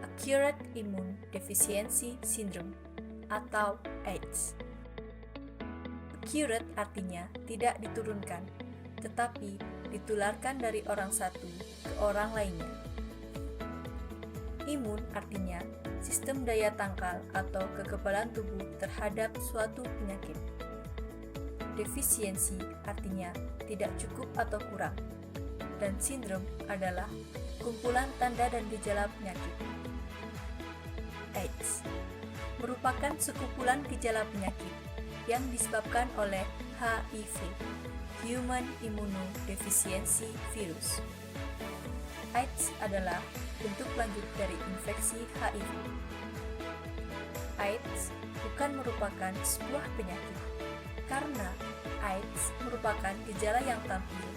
Acquired Immune Deficiency Syndrome atau AIDS. Acquired artinya tidak diturunkan, tetapi ditularkan dari orang satu ke orang lainnya. Imun artinya sistem daya tangkal atau kekebalan tubuh terhadap suatu penyakit. Defisiensi artinya tidak cukup atau kurang, dan sindrom adalah kumpulan tanda dan gejala penyakit. AIDS merupakan sekumpulan gejala penyakit yang disebabkan oleh HIV, Human Immunodeficiency Virus. AIDS adalah bentuk lanjut dari infeksi HIV. AIDS bukan merupakan sebuah penyakit, karena AIDS merupakan gejala yang tampil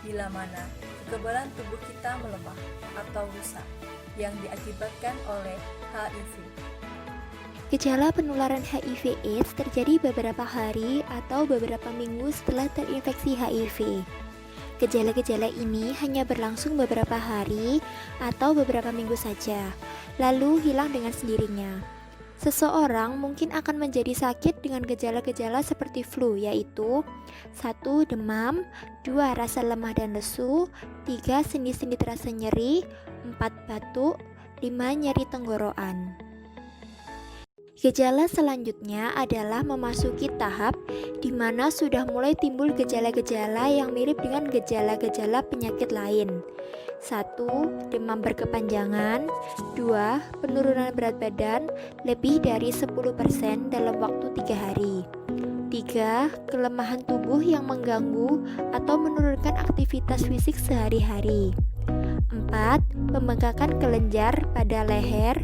bila mana kekebalan tubuh kita melemah atau rusak yang diakibatkan oleh HIV. Gejala penularan HIV/AIDS terjadi beberapa hari atau beberapa minggu setelah terinfeksi HIV. Gejala-gejala ini hanya berlangsung beberapa hari atau beberapa minggu saja, lalu hilang dengan sendirinya. Seseorang mungkin akan menjadi sakit dengan gejala-gejala seperti flu, yaitu 1. Demam, 2. Rasa lemah dan lesu, 3. Sendi-sendi terasa nyeri, 4. Batuk, 5. Nyeri tenggorokan. Gejala selanjutnya adalah memasuki tahap di mana sudah mulai timbul gejala-gejala yang mirip dengan gejala-gejala penyakit lain. 1. Demam berkepanjangan. 2. Penurunan berat badan lebih dari 10% dalam waktu 3 hari. 3. Kelemahan tubuh yang mengganggu atau menurunkan aktivitas fisik sehari-hari. 4. Pembengkakan kelenjar pada leher,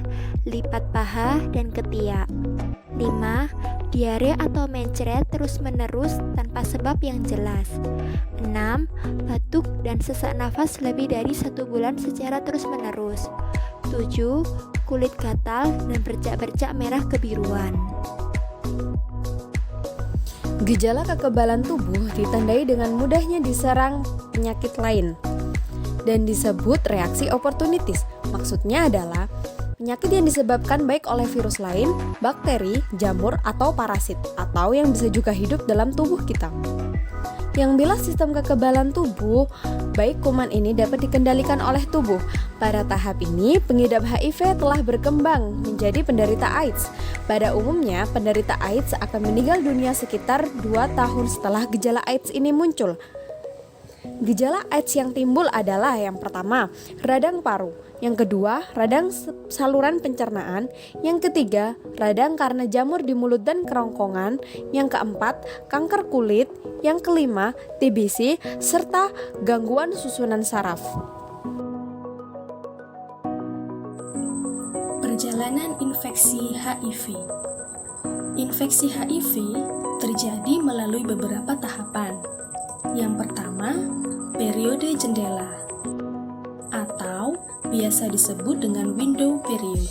lipat paha, dan ketiak. 5. Diare atau mencret terus-menerus tanpa sebab yang jelas. 6. Batuk dan sesak nafas lebih dari 1 bulan secara terus-menerus. 7. Kulit gatal dan bercak-bercak merah kebiruan. Gejala kekebalan tubuh ditandai dengan mudahnya diserang penyakit lain dan disebut reaksi oportunitis. Maksudnya adalah penyakit yang disebabkan baik oleh virus lain, bakteri, jamur, atau parasit, atau yang bisa juga hidup dalam tubuh kita. Yang bila sistem kekebalan tubuh, baik kuman ini dapat dikendalikan oleh tubuh. Pada tahap ini, pengidap HIV telah berkembang menjadi penderita AIDS. Pada umumnya, penderita AIDS akan meninggal dunia sekitar 2 tahun setelah gejala AIDS ini muncul. Gejala AIDS yang timbul adalah yang pertama, radang paru, yang kedua, radang saluran pencernaan, yang ketiga, radang karena jamur di mulut dan kerongkongan, yang keempat, kanker kulit, yang kelima, TBC, serta gangguan susunan saraf. Perjalanan infeksi HIV. Infeksi HIV terjadi melalui beberapa tahapan. Yang pertama, periode jendela atau biasa disebut dengan window period.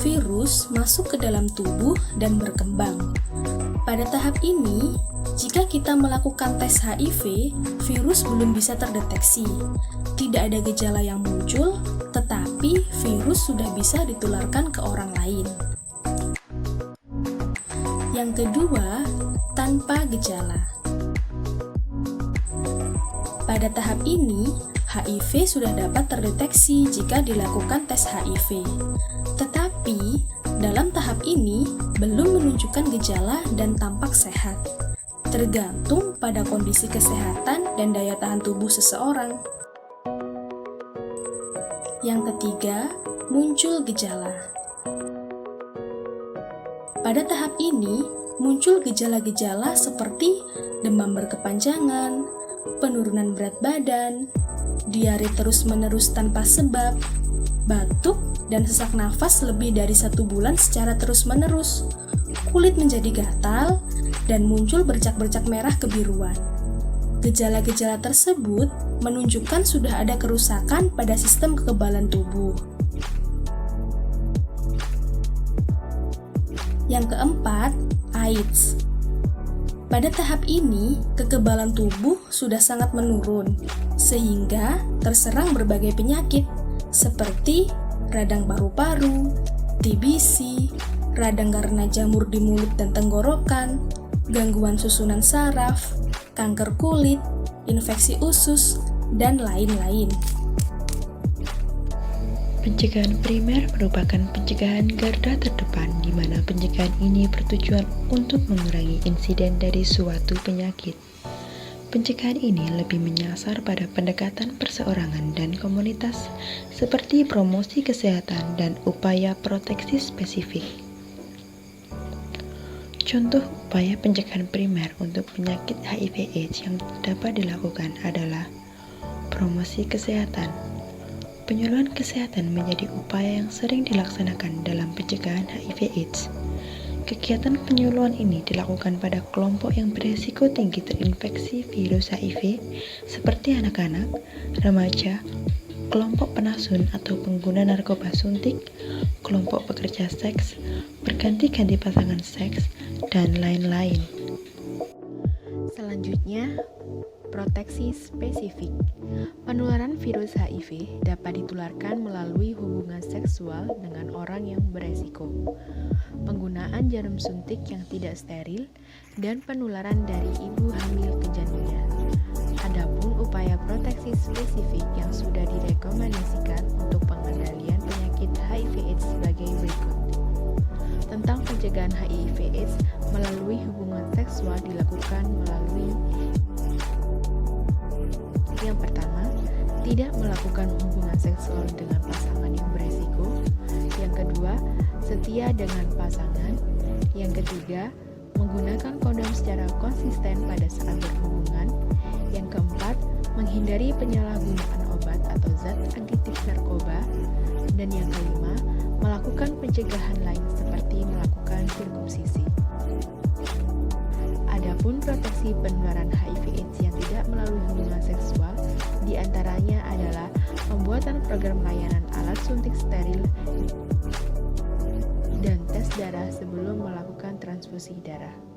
Virus masuk ke dalam tubuh dan berkembang. Pada tahap ini, jika kita melakukan tes HIV, virus belum bisa terdeteksi. Tidak ada gejala yang muncul, tetapi virus sudah bisa ditularkan ke orang lain. Yang kedua, tanpa gejala. Pada tahap ini, HIV sudah dapat terdeteksi jika dilakukan tes HIV. Tetapi, dalam tahap ini belum menunjukkan gejala dan tampak sehat. Tergantung pada kondisi kesehatan dan daya tahan tubuh seseorang. Yang ketiga, muncul gejala. Pada tahap ini, muncul gejala-gejala seperti demam berkepanjangan, penurunan berat badan, diare terus-menerus tanpa sebab, batuk, dan sesak nafas lebih dari 1 bulan secara terus-menerus, kulit menjadi gatal, dan muncul bercak-bercak merah kebiruan. Gejala-gejala tersebut menunjukkan sudah ada kerusakan pada sistem kekebalan tubuh. Yang keempat, AIDS. Pada tahap ini, kekebalan tubuh sudah sangat menurun, sehingga terserang berbagai penyakit seperti radang paru-paru, TBC, radang karena jamur di mulut dan tenggorokan, gangguan susunan saraf, kanker kulit, infeksi usus, dan lain-lain. Pencegahan primer merupakan pencegahan garda terdepan di mana pencegahan ini bertujuan untuk mengurangi insiden dari suatu penyakit. Pencegahan ini lebih menyasar pada pendekatan perseorangan dan komunitas seperti promosi kesehatan dan upaya proteksi spesifik. Contoh upaya pencegahan primer untuk penyakit HIV/AIDS yang dapat dilakukan adalah promosi kesehatan. Penyuluhan kesehatan menjadi upaya yang sering dilaksanakan dalam pencegahan HIV/AIDS. Kegiatan penyuluhan ini dilakukan pada kelompok yang beresiko tinggi terinfeksi virus HIV seperti anak-anak, remaja, kelompok penasun atau pengguna narkoba suntik, kelompok pekerja seks, berganti-ganti pasangan seks, dan lain-lain. Selanjutnya, proteksi spesifik. Penularan virus HIV dapat ditularkan melalui hubungan seksual dengan orang yang beresiko, penggunaan jarum suntik yang tidak steril, dan penularan dari ibu hamil ke janinnya. Adapun upaya proteksi spesifik yang sudah direkomendasikan untuk pengendalian penyakit HIV/AIDS sebagai berikut. Tentang pencegahan HIV/AIDS melalui hubungan seksual dilakukan melalui yang pertama, tidak melakukan hubungan seksual dengan pasangan yang beresiko. Yang kedua, setia dengan pasangan. Yang ketiga, menggunakan kondom secara konsisten pada saat berhubungan. Yang keempat, menghindari penyalahgunaan obat atau zat aditif narkoba. Dan yang kelima, melakukan pencegahan lain seperti melakukan sirkumsisi. Adapun proteksi penularan HIV/AIDS yang tidak melalui hubungan seksual, diantaranya adalah pembuatan program layanan alat suntik steril dan tes darah sebelum melakukan transfusi darah.